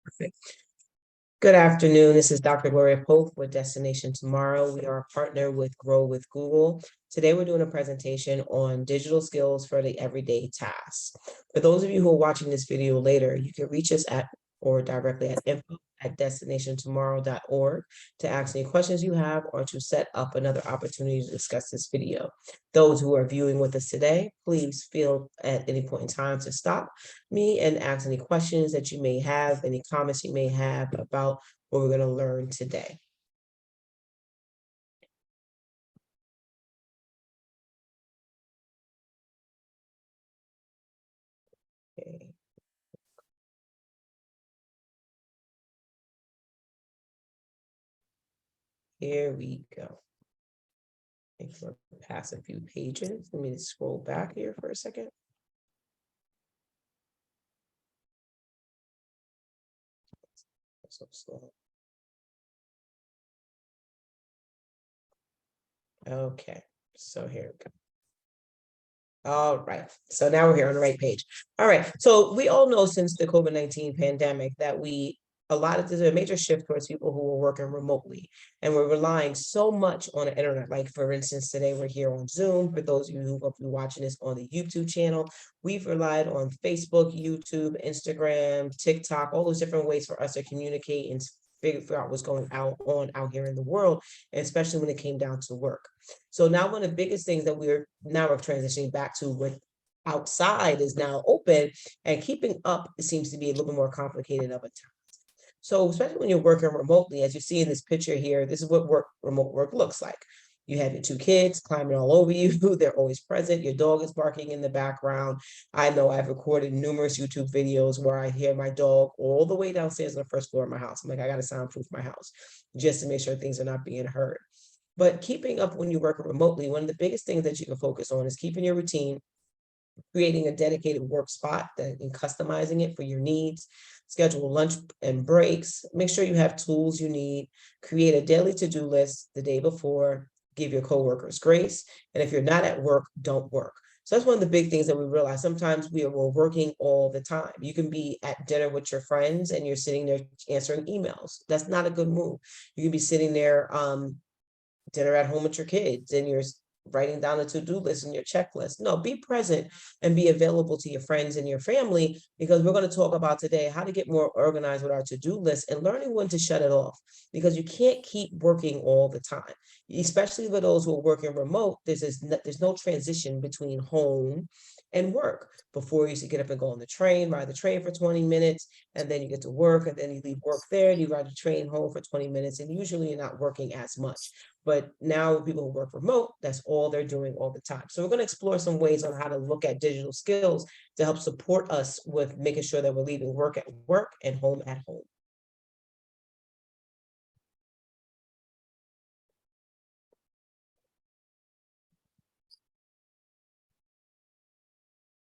Perfect. Good afternoon. This is Dr. Gloria Pope with Destination Tomorrow. We are a partner with Grow with Google. Today, we're doing a presentation on digital skills for the everyday tasks. For those of you who are watching this video later, you can reach us at or directly at info@destinationtomorrow.org to ask any questions you have or to set up another opportunity to discuss this video. Those who are viewing with us today, please feel at any point in time to stop me and ask any questions that you may have, any comments you may have about what we're going to learn today. Okay. Here we go. I think we'll pass a few pages. Let me just scroll back here for a second. So slow. Okay, so here we go. All right, so now we're here on the right page. All right, so we all know since the COVID-19 pandemic that there's a major shift towards people who are working remotely, and we're relying so much on the internet. Like for instance, today we're here on Zoom. For those of you who will be watching this on the YouTube channel, we've relied on Facebook, YouTube, Instagram, TikTok, all those different ways for us to communicate and figure out what's going on out here in the world, and especially when it came down to work. So now one of the biggest things that we're transitioning back to with outside is now open, and keeping up seems to be a little bit more complicated of a time. So especially when you're working remotely, as you see in this picture here, this is what remote work looks like. You have your two kids climbing all over you. They're always present. Your dog is barking in the background. I know I've recorded numerous YouTube videos where I hear my dog all the way downstairs on the first floor of my house. I'm like, I got to soundproof my house just to make sure things are not being heard. But keeping up when you work remotely, one of the biggest things that you can focus on is keeping your routine, creating a dedicated work spot and customizing it for your needs, schedule lunch and breaks, make sure you have tools you need, create a daily to-do list the day before, give your coworkers grace, and if you're not at work, don't work. So that's one of the big things that we realize. Sometimes we're working all the time. You can be at dinner with your friends and you're sitting there answering emails. That's not a good move. You can be sitting there dinner at home with your kids and you're writing down a to-do list and your checklist. No, be present and be available to your friends and your family, because we're going to talk about today how to get more organized with our to-do list and learning when to shut it off, because you can't keep working all the time, especially for those who are working remote. There's no transition between home and work. Before you used to get up and go on the train, ride the train for 20 minutes, and then you get to work, and then you leave work there, and you ride the train home for 20 minutes, and usually you're not working as much. But now people who work remote, that's all they're doing all the time. So we're going to explore some ways on how to look at digital skills to help support us with making sure that we're leaving work at work and home at home.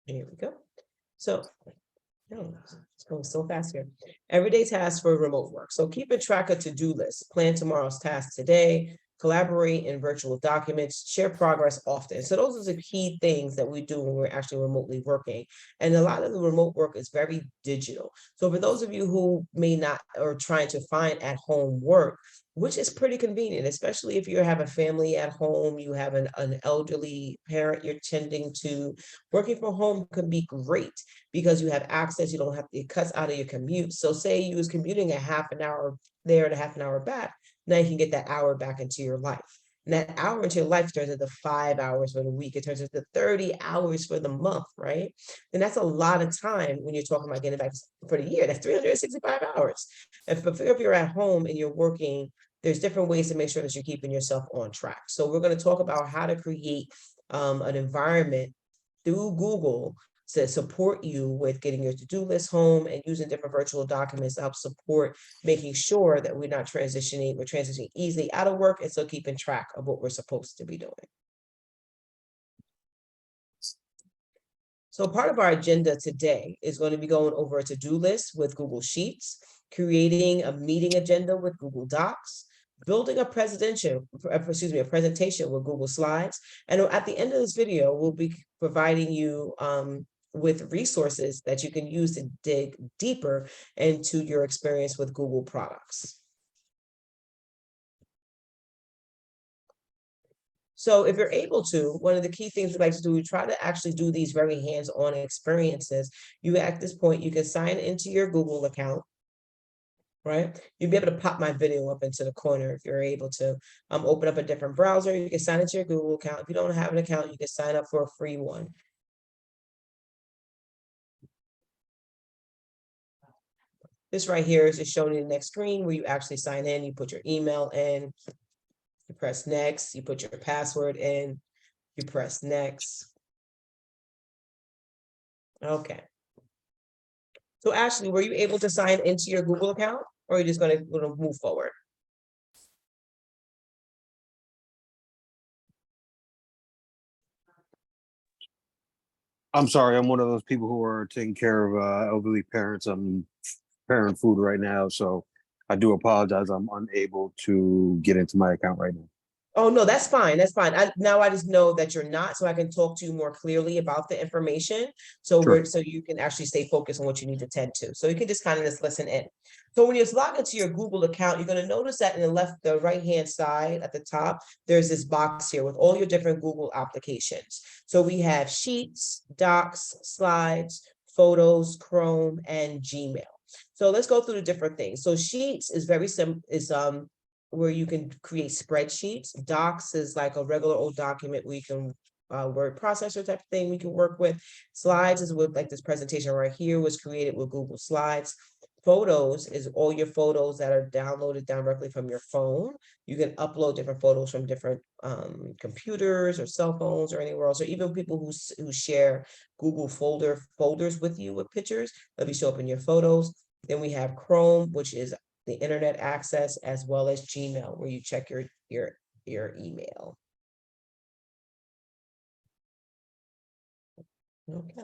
Here we go. So it's going so fast here. Everyday tasks for remote work. So keeping track of to-do lists, plan tomorrow's tasks today, collaborate in virtual documents, share progress often. So those are the key things that we do when we're actually remotely working. And a lot of the remote work is very digital. So for those of you who may not or trying to find at home work, which is pretty convenient, especially if you have a family at home, you have an elderly parent you're tending to, working from home can be great because you have access, you don't have to, it cuts out of your commute. So say you was commuting a half an hour there and a half an hour back, now you can get that hour back into your life. And that hour into your life turns into 5 hours for the week. It turns into 30 hours for the month, right? And that's a lot of time when you're talking about getting back for the year. That's 365 hours. And if you're at home and you're working, there's different ways to make sure that you're keeping yourself on track. So we're going to talk about how to create an environment through Google to support you with getting your to-do list home and using different virtual documents to help support making sure that we're transitioning easily out of work and still keeping track of what we're supposed to be doing. So part of our agenda today is going to be going over a to-do list with Google Sheets, creating a meeting agenda with Google Docs, building a presentation with Google Slides. And at the end of this video, we'll be providing you with resources that you can use to dig deeper into your experience with Google products. So if you're able to, one of the key things we like to do, we try to actually do these very hands-on experiences. You at this point, you can sign into your Google account, right? You'll be able to pop my video up into the corner if you're able to. Open up a different browser. You can sign into your Google account. If you don't have an account, you can sign up for a free one. This right here is just showing you the next screen where you actually sign in. You put your email in, you press next, you put your password in, you press next. Okay. So Ashley, were you able to sign into your Google account, or are you just going to move forward? I'm sorry, I'm one of those people who are taking care of elderly parents. I'm preparing food right now, so I do apologize. I'm unable to get into my account right now. Oh, no, that's fine. That's fine. Now I just know that you're not, so I can talk to you more clearly about the information. So Sure. so you can actually stay focused on what you need to tend to. So you can just kind of just listen in. So when you log into your Google account, you're going to notice that in the right-hand side at the top, there's this box here with all your different Google applications. So we have Sheets, Docs, Slides, Photos, Chrome, and Gmail. So let's go through the different things. So Sheets is very simple, where you can create spreadsheets. Docs is like a regular old document where you can word processor type of thing we can work with. Slides is with like this presentation right here was created with Google Slides. Photos is all your photos that are downloaded directly from your phone. You can upload different photos from different computers or cell phones or anywhere else, or even people who share Google folders with you with pictures. They'll be show up in your photos. Then we have Chrome, which is the internet access, as well as Gmail, where you check your email. Okay.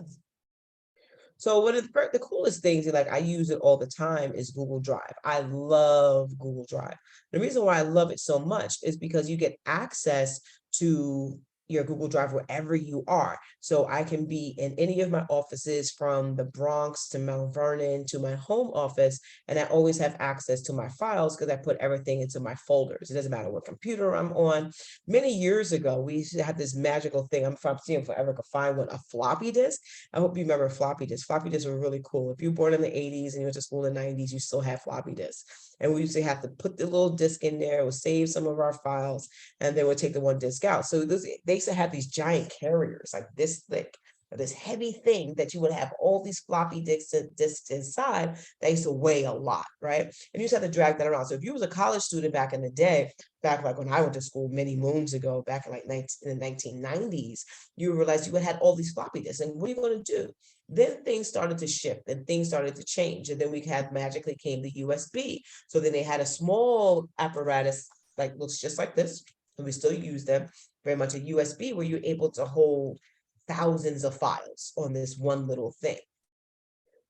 So one of the coolest things, like I use it all the time, is Google Drive. I love Google Drive. The reason why I love it so much is because you get access to your Google Drive wherever you are. So I can be in any of my offices from the Bronx to Mount Vernon to my home office, and I always have access to my files because I put everything into my folders. It doesn't matter what computer I'm on. Many years ago, we used to have this magical thing. I'm seeing if I ever could find one, a floppy disk. I hope you remember floppy disks. Floppy disks were really cool. If you were born in the 80s and you went to school in the 90s, you still had floppy disks. And we used to have to put the little disk in there, it would save some of our files, and then we'll take the one disk out. So they used to have these giant carriers, like this thick, this heavy thing that you would have all these floppy disks inside that used to weigh a lot, right? And you just have to drag that around. So if you was a college student back in the day, back like when I went to school many moons ago, back in like in the 1990s, you realize you had all these floppy disks, and what are you going to do? Then things started to shift and things started to change, and then we had magically came the USB. So then they had a small apparatus like looks just like this, and we still use them, very much a USB, where you're able to hold thousands of files on this one little thing.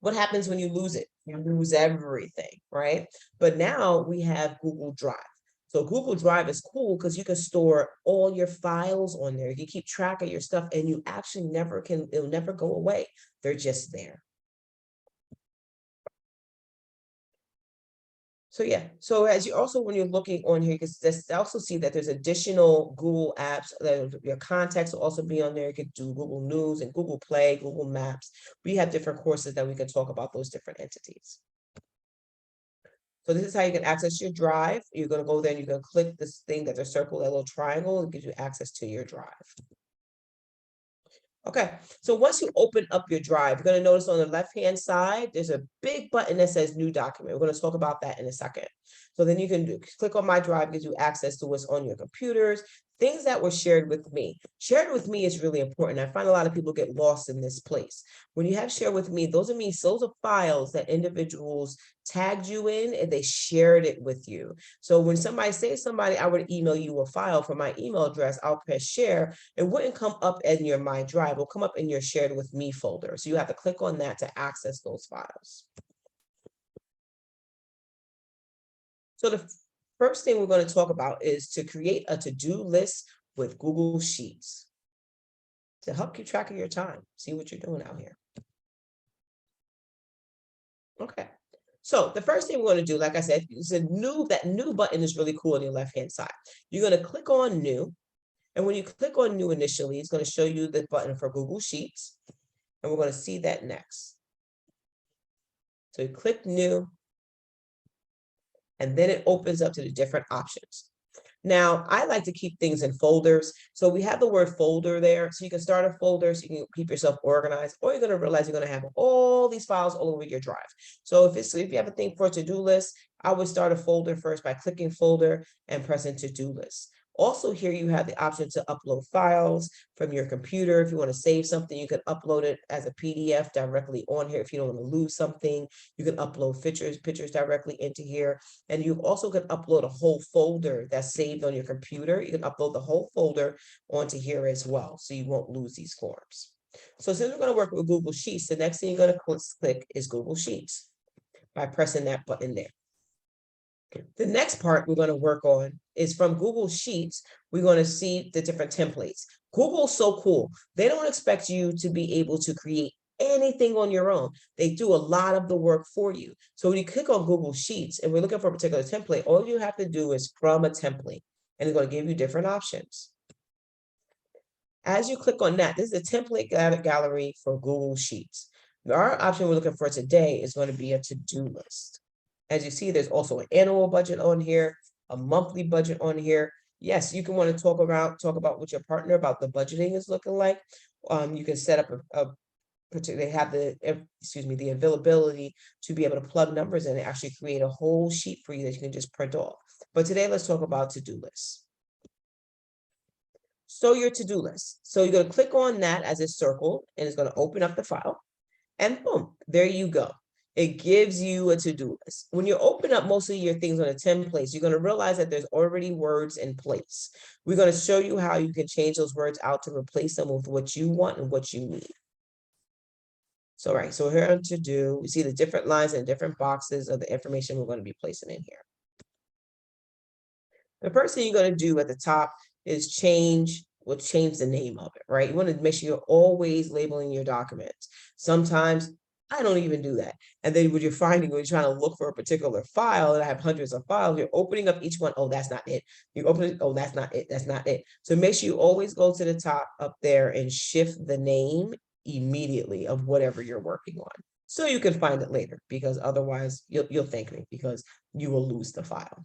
What happens when you lose it? You lose everything, right? But now we have Google Drive. So Google Drive is cool because you can store all your files on there. You can keep track of your stuff, and you actually it'll never go away. They're just there. So yeah, so as you also, when you're looking on here, you can also see that there's additional Google apps, that your contacts will also be on there. You can do Google News and Google Play, Google Maps. We have different courses that we can talk about those different entities. So this is how you can access your drive. You're going to go there and you're going to click this thing that there's circle, that little triangle, and gives you access to your drive. Okay, so once you open up your drive, you're going to notice on the left-hand side, there's a big button that says new document. We're going to talk about that in a second. So then you can click on my drive, gives you access to what's on your computers, things that were shared with me. Shared with me is really important. I find a lot of people get lost in this place. When you have shared with me, those are files that individuals tagged you in and they shared it with you. So when I would email you a file from my email address, I'll press share. It wouldn't come up in your My Drive, it'll come up in your shared with me folder. So you have to click on that to access those files. So the first thing we're going to talk about is to create a to-do list with Google Sheets to help keep track of your time. See what you're doing out here. Okay. So the first thing we're going to do, like I said, is that new button is really cool on your left-hand side. You're going to click on new. And when you click on new initially, it's going to show you the button for Google Sheets. And we're going to see that next. So you click new. And then it opens up to the different options. Now, I like to keep things in folders. So we have the word folder there. So you can start a folder so you can keep yourself organized, or you're going to realize you're going to have all these files all over your drive. So if you have a thing for a to-do list, I would start a folder first by clicking folder and pressing to-do list. Also here you have the option to upload files from your computer. If you want to save something, you can upload it as a PDF directly on here. If you don't want to lose something, you can upload pictures directly into here. And you also can upload a whole folder that's saved on your computer. You can upload the whole folder onto here as well, so you won't lose these forms. So since we're going to work with Google Sheets, the next thing you're going to click is Google Sheets by pressing that button there. The next part we're going to work on is from Google Sheets, we're going to see the different templates. Google's so cool. They don't expect you to be able to create anything on your own. They do a lot of the work for you. So when you click on Google Sheets and we're looking for a particular template, all you have to do is from a template, and it's going to give you different options. As you click on that, this is the template gallery for Google Sheets. Our option we're looking for today is going to be a to-do list. As you see, there's also an annual budget on here, a monthly budget on here. Yes, you can want to talk about with your partner about the budgeting is looking like. You can set up they have the availability to be able to plug numbers in and actually create a whole sheet for you that you can just print off. But today, let's talk about to-do lists. So your to-do list. So you're going to click on that as it's circled, and it's going to open up the file. And boom, there you go. It gives you a to-do list. When you open up most of your things on a template, you're going to realize that there's already words in place. We're going to show you how you can change those words out to replace them with what you want and what you need. So, right, so here on to-do, we see the different lines and different boxes of the information we're going to be placing in here. The first thing you're going to do at the top is change the name of it, right? You want to make sure you're always labeling your documents. Sometimes I don't even do that. And then what you're finding when you're trying to look for a particular file, and I have hundreds of files, you're opening up each one. Oh, that's not it. You open it. Oh, that's not it. That's not it. So make sure you always go to the top up there and shift the name immediately of whatever you're working on, so you can find it later, because otherwise you'll thank me, because you will lose the file.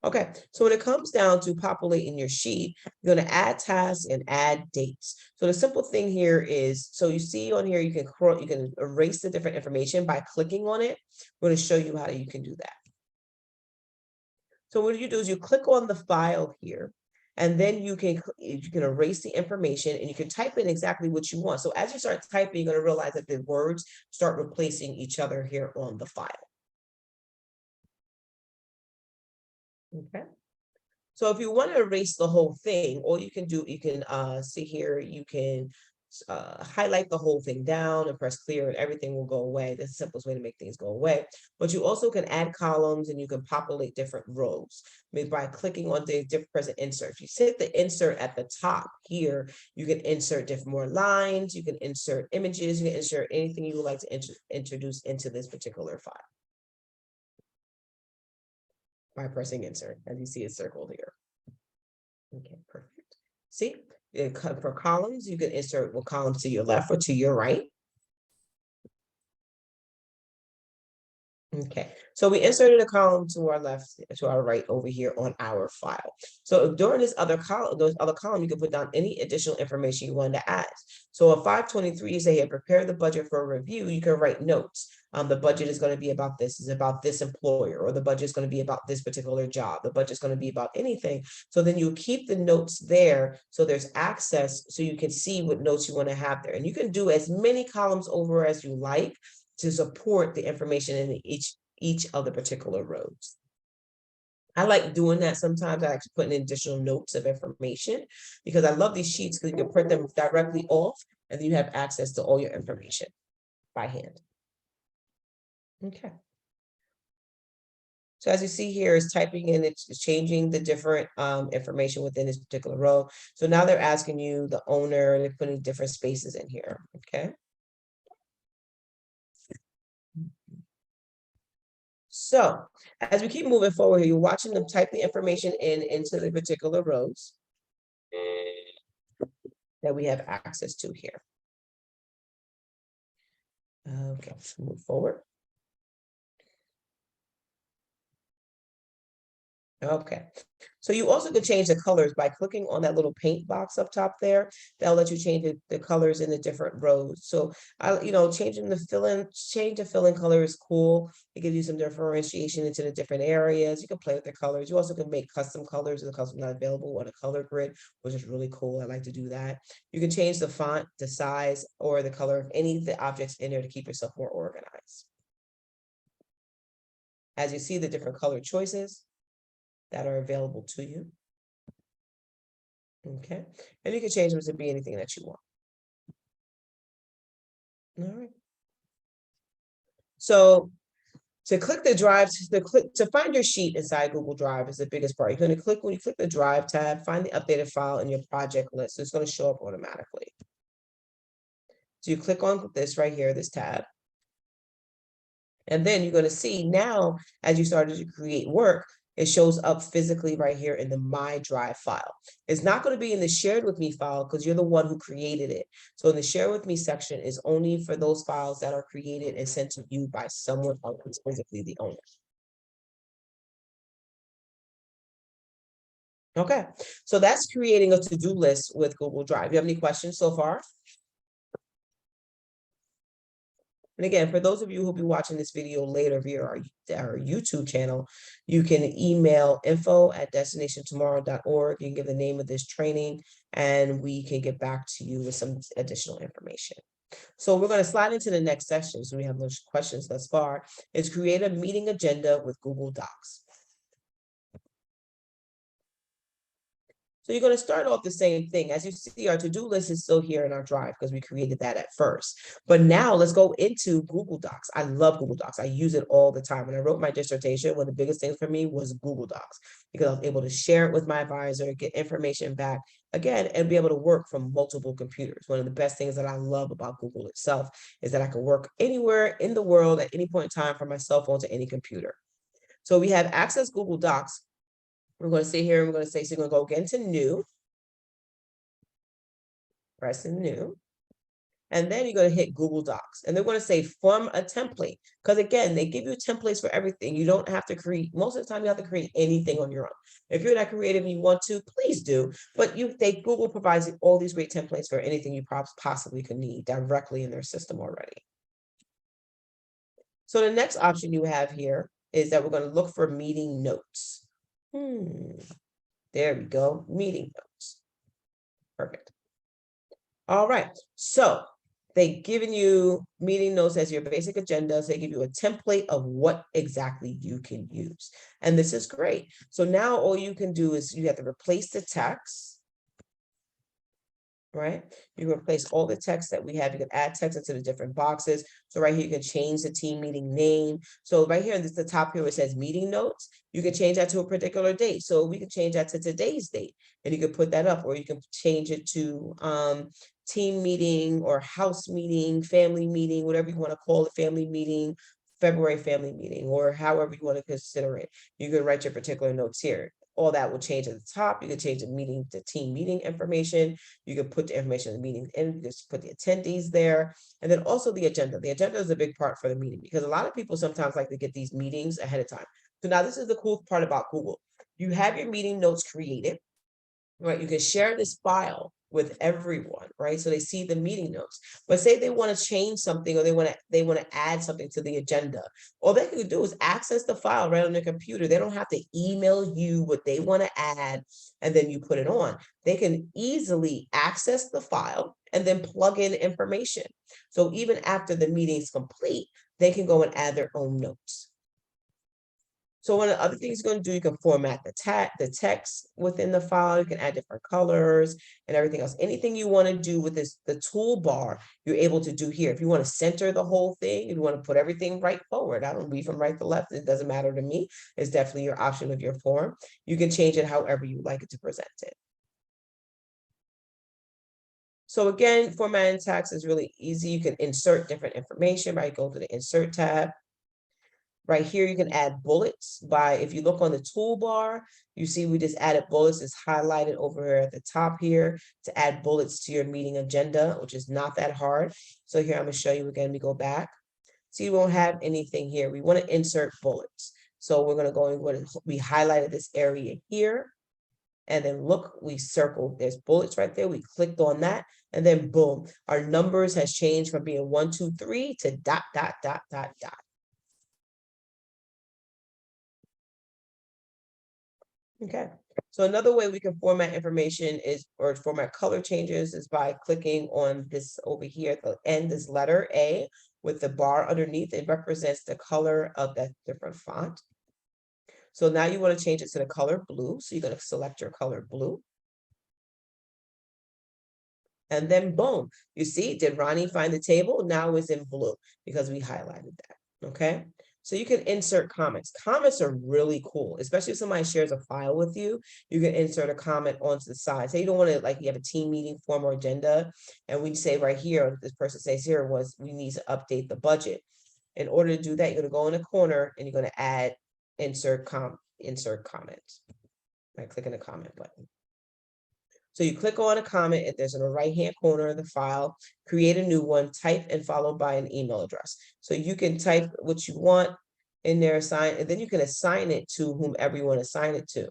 Okay, so when it comes down to populating your sheet, you're going to add tasks and add dates. So the simple thing here is, so you see on here, you can erase the different information by clicking on it. We're going to show you how you can do that. So what you do is you click on the file here, and then you can erase the information, and you can type in exactly what you want. So as you start typing, you're going to realize that the words start replacing each other here on the file. Okay. So if you want to erase the whole thing, all you can do, you can see here, you can highlight the whole thing down and press clear, and everything will go away. That's the simplest way to make things go away. But you also can add columns, and you can populate different rows by clicking on the different present insert. If you hit the insert at the top here, you can insert more lines, you can insert images, you can insert anything you would like to introduce into this particular file by pressing insert, as you see it circled here. Okay, perfect. See, for columns, you can insert columns to your left or to your right. Okay, so we inserted a column to our left, to our right over here on our file. So during this other column, you can put down any additional information you want to add. So on 523, you say here, prepare the budget for a review. You can write notes. The budget is going to be about this, is about this employer, or the budget is going to be about this particular job. The budget is going to be about anything. So then you keep the notes there, so there's access, so you can see what notes you want to have there. And you can do as many columns over as you like to support the information in each of the particular rows. I like doing that sometimes. I actually put in additional notes of information, because I love these sheets because you can print them directly off, and then you have access to all your information by hand. Okay. So as you see here, is typing in, it's changing the different information within this particular row. So now they're asking you the owner, and they're putting different spaces in here. Okay. So as we keep moving forward here, you're watching them type the information into the particular rows that we have access to here. Okay, let's move forward. Okay, so you also could change the colors by clicking on that little paint box up top there. That'll let you change the colors in the different rows. So changing the fill-in color is cool. It gives you some differentiation into the different areas. You can play with the colors. You also can make custom colors if the colors not available on a color grid, which is really cool. I like to do that. You can change the font, the size, or the color of any of the objects in there to keep yourself more organized. As you see the different color choices that are available to you. Okay, and you can change them to be anything that you want. All right. So to click the drive, to find your sheet inside Google Drive is the biggest part. You're going to click, when you click the Drive tab, find the updated file in your project list. So it's going to show up automatically. So you click on this right here, this tab. And then you're going to see now, as you started to create work, it shows up physically right here in the My Drive file. It's not going to be in the Shared With Me file because you're the one who created it. So in the Share With Me section is only for those files that are created and sent to you by someone else who's physically the owner. Okay, so that's creating a to-do list with Google Drive. You have any questions so far? And again, for those of you who'll be watching this video later via our YouTube channel, you can email info@destinationtomorrow.org. You can give the name of this training and we can get back to you with some additional information. So we're going to slide into the next section. So we have no questions thus far. Is create a meeting agenda with Google Docs. So you're going to start off the same thing. As you see, our to-do list is still here in our Drive because we created that at first. But now let's go into Google Docs. I love Google Docs. I use it all the time. When I wrote my dissertation, one of the biggest things for me was Google Docs because I was able to share it with my advisor, get information back again, and be able to work from multiple computers. One of the best things that I love about Google itself is that I can work anywhere in the world at any point in time from my cell phone to any computer. So we have Access Google Docs. We're going to sit here and we're going to say, so you're going to go again to New. Press in New. And then you're going to hit Google Docs. And they're going to say form a template. Because again, they give you templates for everything. You don't have to create, most of the time you have to create anything on your own. If you're not creative and you want to, please do. But Google provides all these great templates for anything you possibly could need directly in their system already. So the next option you have here is that we're going to look for meeting notes. There we go, meeting notes. Perfect. All right, so they've given you meeting notes as your basic agendas. They give you a template of what exactly you can use. And this is great. So now all you can do is you have to replace the text. Right? You replace all the text that we have. You can add text into the different boxes. So right here, you can change the team meeting name. So right here, this is the top here, it says meeting notes. You can change that to a particular date. So we can change that to today's date and you can put that up, or you can change it to team meeting or house meeting, family meeting, whatever you want to call it, family meeting, February family meeting, or however you want to consider it. You can write your particular notes here. All that will change at the top. You can change the team meeting information. You can put the information in the meeting and just put the attendees there. And then also the agenda. The agenda is a big part for the meeting because a lot of people sometimes like to get these meetings ahead of time. So now this is the cool part about Google. You have your meeting notes created, right? You can share this file with everyone, right? So they see the meeting notes. But say they want to change something or they want to add something to the agenda. All they can do is access the file right on their computer. They don't have to email you what they want to add and then you put it on. They can easily access the file and then plug in information. So even after the meeting is complete, they can go and add their own notes. So one of the other things you're going to do, you can format the text within the file. You can add different colors and everything else. Anything you want to do with the toolbar, you're able to do here. If you want to center the whole thing, if you want to put everything right forward, I don't read from right to left. It doesn't matter to me. It's definitely your option of your form. You can change it however you like it to present it. So again, formatting text is really easy. You can insert different information by going to the Insert tab. Right here, you can add bullets by, if you look on the toolbar, you see we just added bullets. It's highlighted over here at the top here to add bullets to your meeting agenda, which is not that hard. So here, I'm gonna show you again, we go back. So you won't have anything here. We want to insert bullets. So we're gonna go and we highlighted this area here. And then look, we circled, there's bullets right there. We clicked on that. And then boom, our numbers has changed from being 1, 2, 3 to dot, dot, dot, dot, dot. Okay, so another way we can format information is, or format color changes, is by clicking on this over here at the end, this letter A with the bar underneath. It represents the color of that different font. So now you want to change it to the color blue. So you're going to select your color blue. And then boom, you see, did Ronnie find the table? Now it's in blue because we highlighted that, okay? So you can insert comments. Comments are really cool, especially if somebody shares a file with you. You can insert a comment onto the side. Say you don't want to, like, you have a team meeting form or agenda, and we say right here, this person says here was, we need to update the budget. In order to do that, you're going to go in the corner and you're going to add insert comment by clicking the comment button. So you click on a comment, if there's in the right-hand corner of the file, create a new one, type and followed by an email address. So you can type what you want in there, assign, and then you can assign it to whomever you want to assign it to.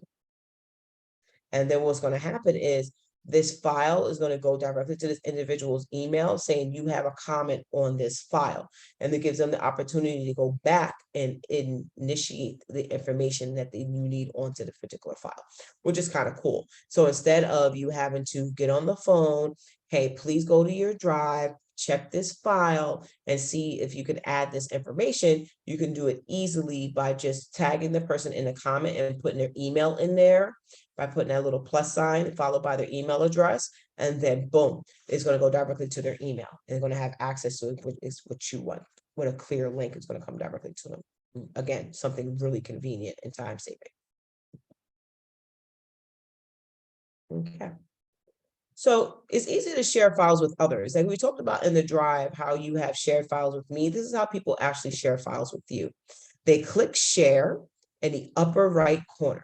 And then what's going to happen is this file is going to go directly to this individual's email saying you have a comment on this file. And it gives them the opportunity to go back and initiate the information that you need onto the particular file, which is kind of cool. So instead of you having to get on the phone, hey, please go to your drive, check this file and see if you can add this information, you can do it easily by just tagging the person in a comment and putting their email in there, by putting that little plus sign followed by their email address, and then boom, it's going to go directly to their email. And they're going to have access to it, which is what you want. With a clear link, it's going to come directly to them. Again, something really convenient and time saving. Okay. So it's easy to share files with others. Like we talked about in the drive, how you have shared files with me. This is how people actually share files with you. They click share in the upper right corner,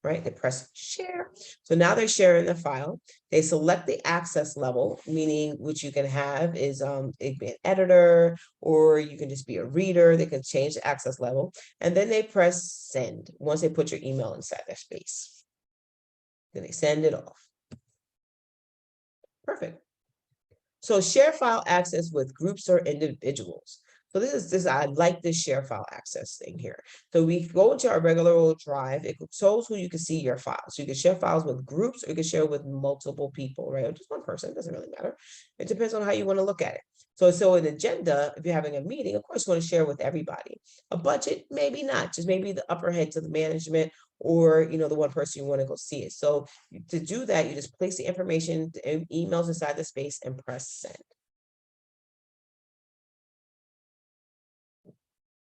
right? They press share. So now they're sharing the file. They select the access level, meaning which you can have is it can be an editor, or you can just be a reader. They can change the access level. And then they press send once they put your email inside their space. Then they send it off. Perfect. So share file access with groups or individuals. So I like this share file access thing here. So we go into our regular old drive. It shows who you can see your files. So you can share files with groups, or you can share with multiple people, right? Or just one person, it doesn't really matter. It depends on how you want to look at it. So an agenda, if you're having a meeting, of course you want to share with everybody. A budget, maybe not, just maybe the upper heads of the management, or the one person you want to go see it. So to do that, you just place the information, the emails inside the space and press send.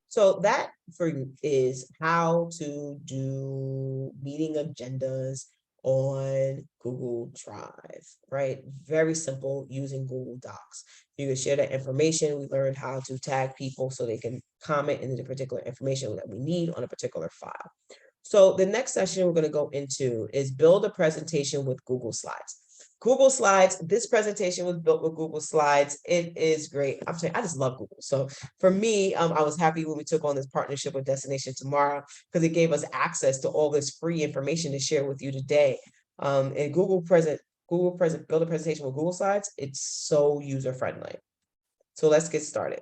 So that for you is how to do meeting agendas on Google Drive, right? Very simple using Google Docs. You can share that information. We learned how to tag people so they can comment in the particular information that we need on a particular file. So the next session we're going to go into is build a presentation with Google Slides. Google Slides, this presentation was built with Google Slides. It is great. I'm saying I just love Google. So for me, I was happy when we took on this partnership with Destination Tomorrow, because it gave us access to all this free information to share with you today. And build a presentation with Google Slides. It's so user friendly. So let's get started.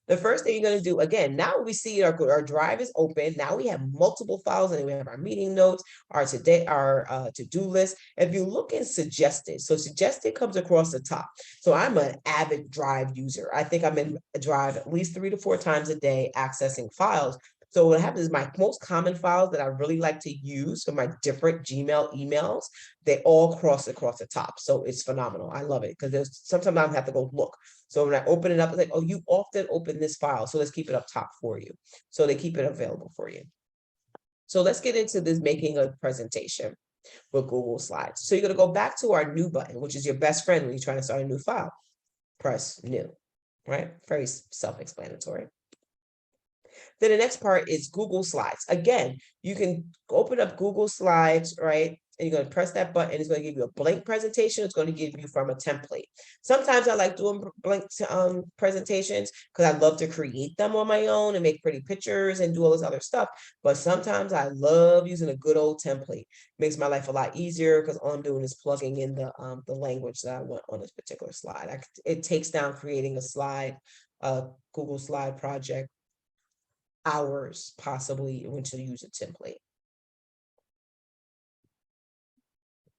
The first thing you're going to do, again, now we see our drive is open. Now we have multiple files, and we have our meeting notes, our to-do list. If you look in suggested, so suggested comes across the top. So I'm an avid drive user. I think I'm in a drive at least 3 to 4 times a day accessing files. So what happens is my most common files that I really like to use for my different Gmail emails, they all cross across the top. So it's phenomenal. I love it because sometimes I have to go look. So when I open it up, it's like, oh, you often open this file. So let's keep it up top for you. So they keep it available for you. So let's get into this making a presentation with Google Slides. So you're going to go back to our new button, which is your best friend when you're trying to start a new file. Press new, right? Very self-explanatory. Then the next part is Google Slides. Again, you can open up Google Slides, right? And you're going to press that button. It's going to give you a blank presentation. It's going to give you from a template. Sometimes I like doing blank presentations because I love to create them on my own and make pretty pictures and do all this other stuff. But sometimes I love using a good old template. Makes my life a lot easier because all I'm doing is plugging in the language that I want on this particular slide. It takes down creating a slide, Google Slide project, hours possibly when to use a template.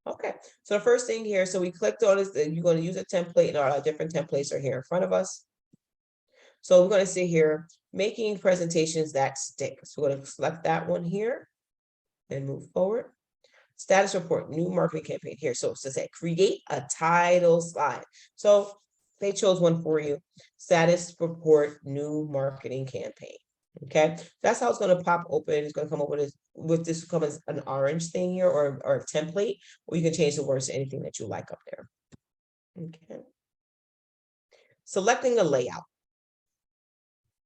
Okay, so the first thing here, so we clicked on is that you're going to use a template, and our different templates are here in front of us. So we're going to see here, making presentations that stick. So we're going to select that one here and move forward. Status report, new marketing campaign here. So it says create a title slide. So they chose one for you. Status report, new marketing campaign. Okay, that's how it's going to pop open. It's going to come up with this come as an orange thing here, or a template, or you can change the words to anything that you like up there. Okay. Selecting a layout.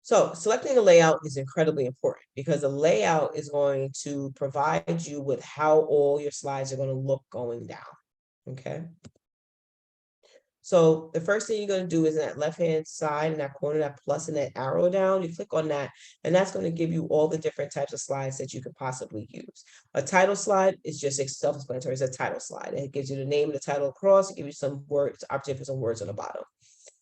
So selecting a layout is incredibly important because the layout is going to provide you with how all your slides are going to look going down. Okay. So the first thing you're going to do is in that left-hand side, in that corner, that plus and that arrow down, you click on that, and that's going to give you all the different types of slides that you could possibly use. A title slide is just self-explanatory. It's a title slide. It gives you the name of the title across, it gives you some words, opportunity for some words on the bottom.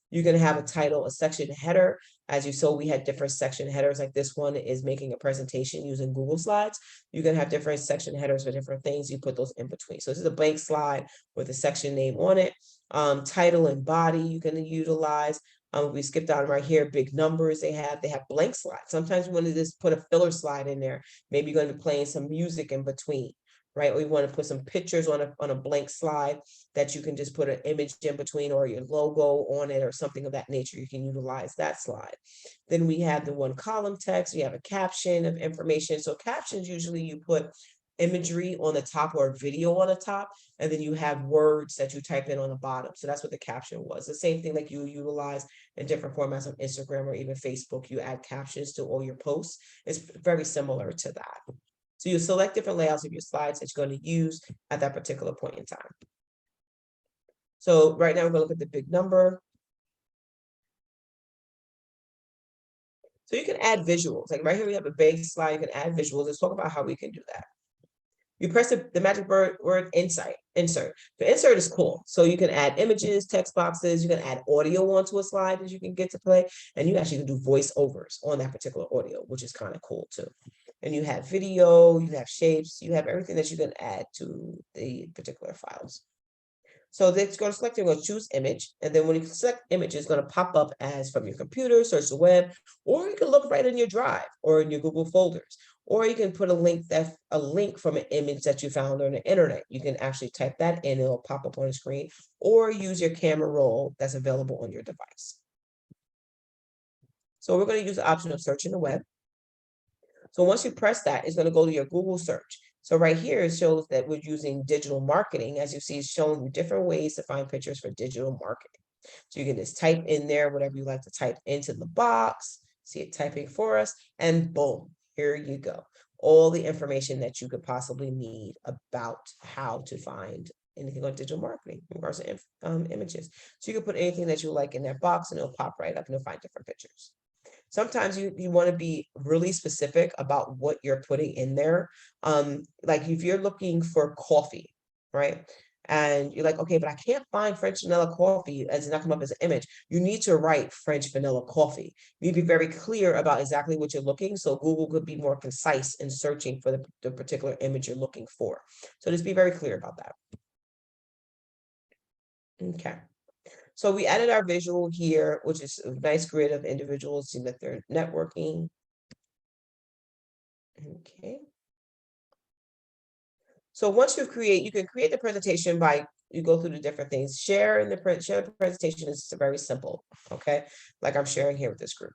You can have a title, a section header. As you saw, we had different section headers, like this one is making a presentation using Google Slides. You can have different section headers for different things. You put those in between. So this is a blank slide with a section name on it. Title and body you can utilize. We skipped down right here, big numbers they have blank slides. Sometimes we want to just put a filler slide in there. Maybe you're going to be playing some music in between, right? Or you want to put some pictures on a blank slide that you can just put an image in between or your logo on it or something of that nature. You can utilize that slide. Then we have the one column text. We have a caption of information. So captions, usually you put imagery on the top or video on the top, and then you have words that you type in on the bottom. So that's what the caption was. The same thing like you utilize in different formats on Instagram or even Facebook. You add captions to all your posts. It's very similar to that. So you select different layouts of your slides that you're going to use at that particular point in time. So right now we're going to look at the big number. So you can add visuals. Like right here we have a base slide. You can add visuals. Let's talk about how we can do that. You press the magic word insert. The insert is cool. So you can add images, text boxes, you can add audio onto a slide that you can get to play, and you actually can do voiceovers on that particular audio, which is kind of cool too. And you have video, you have shapes, you have everything that you can add to the particular files. So it's going to select, you're going to choose image, and then when you select image, it's going to pop up as from your computer, search the web, or you can look right in your Drive or in your Google folders, or you can put a link from an image that you found on the internet. You can actually type that in, it'll pop up on the screen, or use your camera roll that's available on your device. So we're going to use the option of searching the web. So once you press that, it's going to go to your Google search. So right here, it shows that we're using digital marketing. As you see, it's showing you different ways to find pictures for digital marketing. So you can just type in there, whatever you like to type into the box, see it typing for us, and boom, here you go. All the information that you could possibly need about how to find anything on digital marketing in regards to images. So you can put anything that you like in that box and it'll pop right up and you'll find different pictures. Sometimes you want to be really specific about what you're putting in there. Like if you're looking for coffee, right? And you're like, okay, but I can't find French vanilla coffee as it's not come up as an image. You need to write French vanilla coffee. You need to be very clear about exactly what you're looking, so Google could be more concise in searching for the particular image you're looking for. So just be very clear about that. Okay. So we added our visual here, which is a nice grid of individuals that they're networking. Okay. So once you can create the presentation by, you go through the different things. Share the presentation is very simple, okay? Like I'm sharing here with this group.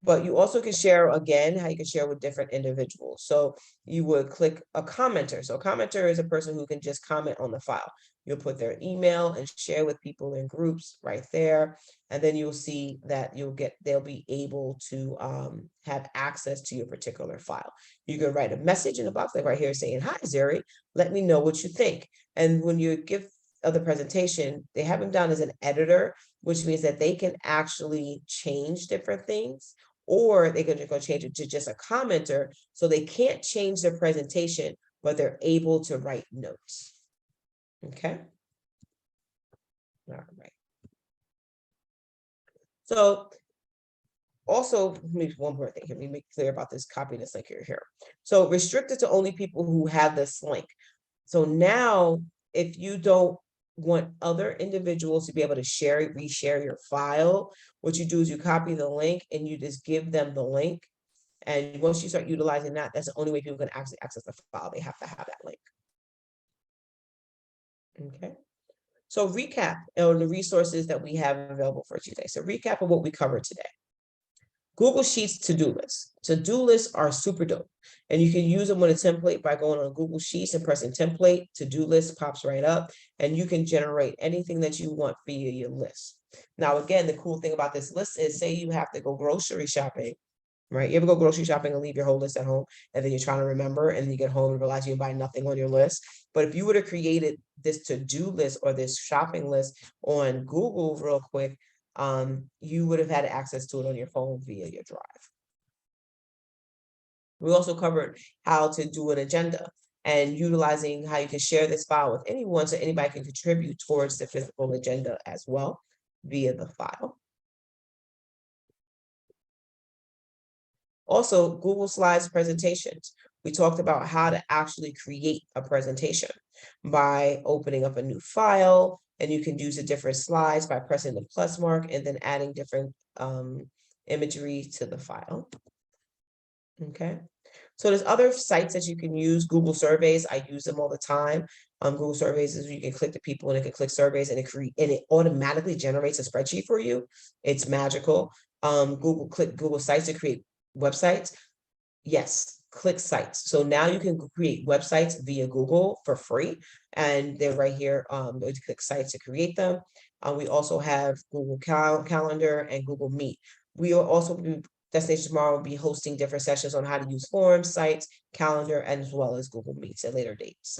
But you also can share, again, how you can share with different individuals. So you would click a commenter. So a commenter is a person who can just comment on the file. You'll put their email and share with people in groups right there. And then you'll see that they'll be able to have access to your particular file. You can write a message in the box like right here saying, "Hi, Zuri, let me know what you think." And when you give the presentation, they have them down as an editor, which means that they can actually change different things, or they can just go change it to just a commenter. So they can't change their presentation, but they're able to write notes. Okay. All right. So also, one more thing here. Let me make clear about this copy this link here. So restricted to only people who have this link. So now, if you don't want other individuals to be able to reshare your file, what you do is you copy the link and you just give them the link. And once you start utilizing that, that's the only way people can actually access the file. They have to have that link. Okay. So recap on the resources that we have available for today. So recap of what we covered today. Google Sheets to-do lists. To-do lists are super dope. And you can use them with a template by going on Google Sheets and pressing template. To-do list pops right up, and you can generate anything that you want via your list. Now, again, the cool thing about this list is, say you have to go grocery shopping, right? You ever go grocery shopping and leave your whole list at home, and then you're trying to remember, and you get home and realize you buy nothing on your list. But if you would have created this to-do list or this shopping list on Google real quick, you would have had access to it on your phone via your drive. We also covered how to do an agenda and utilizing how you can share this file with anyone so anybody can contribute towards the physical agenda as well via the file. Also, Google Slides presentations. We talked about how to actually create a presentation by opening up a new file, and you can use the different slides by pressing the plus mark and then adding different imagery to the file. Okay. So there's other sites that you can use. Google Surveys, I use them all the time. Google Surveys is you can click the people and it can click surveys and it automatically generates a spreadsheet for you. It's magical. Google Sites to create websites. Yes, click sites. So now you can create websites via Google for free, and they're right here. Click sites to create them. We also have Google Calendar and Google Meet. We will also Destination Tomorrow will be hosting different sessions on how to use forms, sites, calendar, as well as Google Meets at later dates.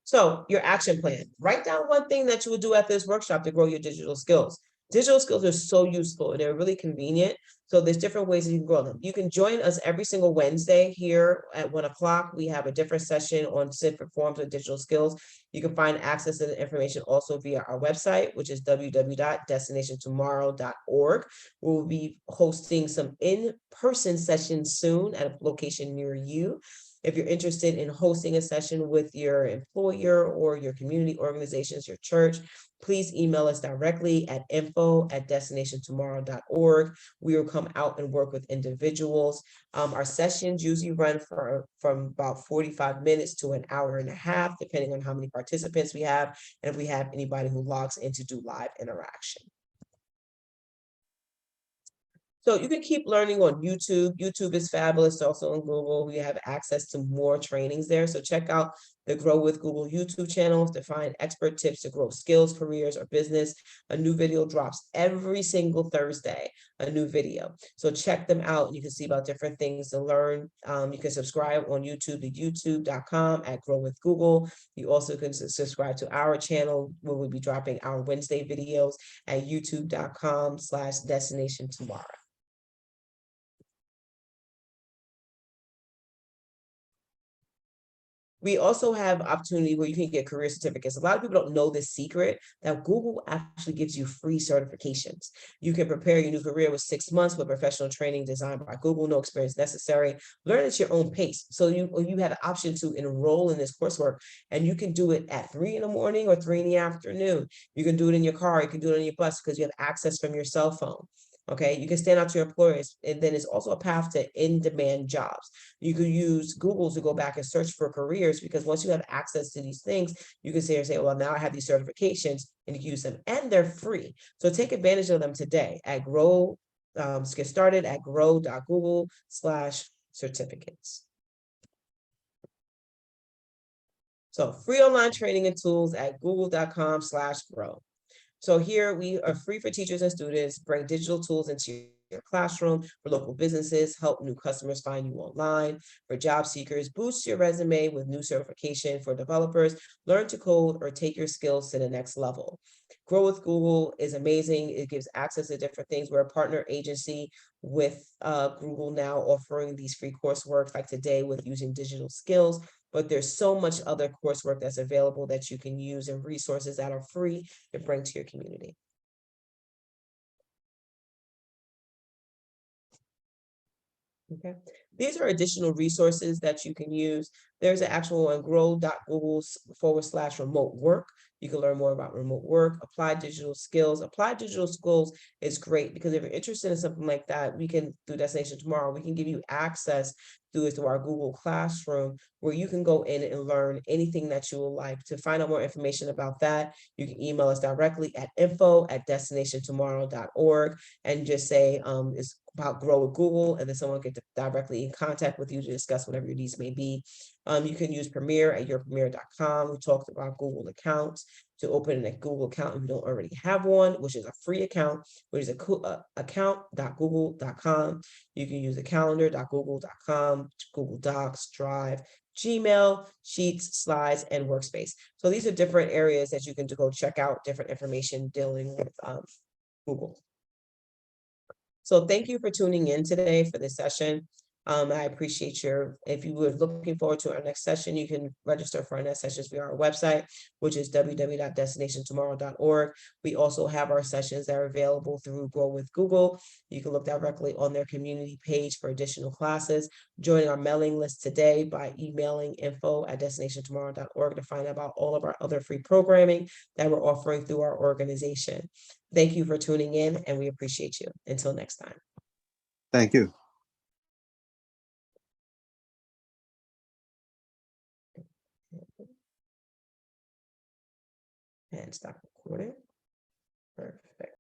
So your action plan, write down one thing that you will do at this workshop to grow your digital skills. Digital skills are so useful and they're really convenient. So there's different ways that you can grow them. You can join us every single Wednesday here at 1 o'clock. We have a different session on different forms of digital skills. You can find access to the information also via our website, which is www.destinationtomorrow.org. We'll be hosting some in-person sessions soon at a location near you. If you're interested in hosting a session with your employer or your community organizations, your church, please email us directly at info@destinationtomorrow.org. We will come out and work with individuals. Our sessions usually run from about 45 minutes to an hour and a half, depending on how many participants we have, and if we have anybody who logs in to do live interaction. So you can keep learning on YouTube. YouTube is fabulous. Also on Google, we have access to more trainings there. So check out the Grow with Google YouTube channel to find expert tips to grow skills, careers, or business. A new video drops every single Thursday, a new video. So check them out. You can see about different things to learn. You can subscribe on YouTube to youtube.com/GrowWithGoogle. You also can subscribe to our channel where we'll be dropping our Wednesday videos at youtube.com/DestinationTomorrow. We also have opportunity where you can get career certificates. A lot of people don't know this secret that Google actually gives you free certifications. You can prepare your new career with 6 months with professional training designed by Google, no experience necessary. Learn at your own pace. So you have an option to enroll in this coursework, and you can do it at 3 in the morning or 3 in the afternoon. You can do it in your car, you can do it on your bus because you have access from your cell phone. Okay, you can stand out to your employers, and then it's also a path to in-demand jobs. You could use Google to go back and search for careers, because once you have access to these things, you can say, well, now I have these certifications, and you can use them, and they're free. So take advantage of them today at Grow. Get started at grow.google/certificates. So free online training and tools at google.com/grow. So here we are free for teachers and students, bring digital tools into your classroom, for local businesses, help new customers find you online, for job seekers, boost your resume with new certification, for developers, learn to code or take your skills to the next level. Grow with Google is amazing. It gives access to different things. We're a partner agency with Google now, offering these free coursework like today with using digital skills, but there's so much other coursework that's available that you can use and resources that are free to bring to your community. Okay, these are additional resources that you can use. There's an actual on grow.google/remote work. You can learn more about remote work, applied digital skills. Applied digital skills is great because if you're interested in something like that, we can, through Destination Tomorrow, we can give you access through our Google Classroom, where you can go in and learn anything that you would like. To find out more information about that, you can email us directly at info@destinationtomorrow.org and just say it's about Grow with Google, and then someone get directly in contact with you to discuss whatever your needs may be. You can use Premier at yourpremier.com. We talked about Google accounts. To open a Google account if you don't already have one, which is a free account, which is account.google.com. You can use the calendar.google.com, Google Docs, Drive, Gmail, Sheets, Slides, and Workspace. So these are different areas that you can go check out different information dealing with Google. So thank you for tuning in today for this session. I appreciate if you were looking forward to our next session, you can register for our next sessions via our website, which is www.destinationtomorrow.org. We also have our sessions that are available through Grow with Google. You can look directly on their community page for additional classes. Join our mailing list today by emailing info@destinationtomorrow.org to find out about all of our other free programming that we're offering through our organization. Thank you for tuning in, and we appreciate you. Until next time. Thank you. And stop recording. Perfect.